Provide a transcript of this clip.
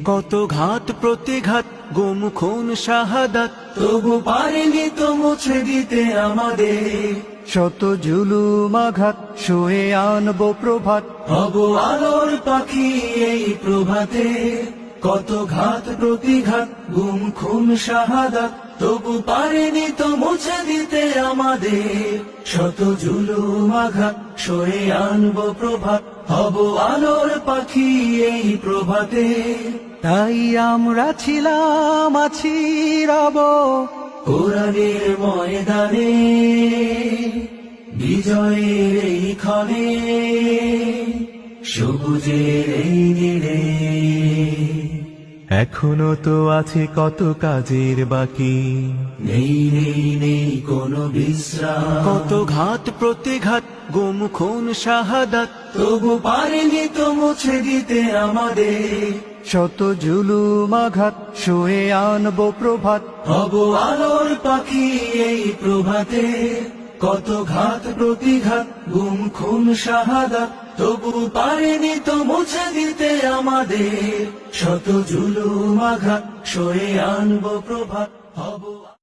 কত ঘাত প্রতিঘাত গুম খুন শাহাদাত, তবু পারেনি তো মুছে দিতে আমাদের। শত জুলুম আঘাত সয়ে আনবো প্রভাত, হব আলোর পাখি এই প্রভাতে। কত ঘাত প্রতিঘাত গুম খুন শাহাদাত, তবু পারেনি তো মুছে দিতে আমাদের। শত জুলুম আঘাত সয়ে আনবো প্রভাত, হব আলোর পাখি এই প্রভাতে। তাই আমরা ছিলাম আছি রব কোরআনের ময়দানে, বিজয়ের এই ক্ষণে, সবুজের এই নীড়ে। এখনো তো আছে কত কাজের বাকি, নেই নেই নেই কোনো বিশ্রাম। কত ঘাত প্রতিঘাত গুম খুন শাহাদাত, তবু পারেনি তো মুছে দিতে আমাদের। শত জুলুম আঘাত সয়ে আনবো প্রভাত, হব আলোর পাখি এই প্রভাতে। কত ঘাত প্রতিঘাত গুম খুন শাহাদাত, তবু পারেনি তো মুছে দিতে আমাদের। শত জুলুম আঘাত সয়ে আনবো প্রভাত, হব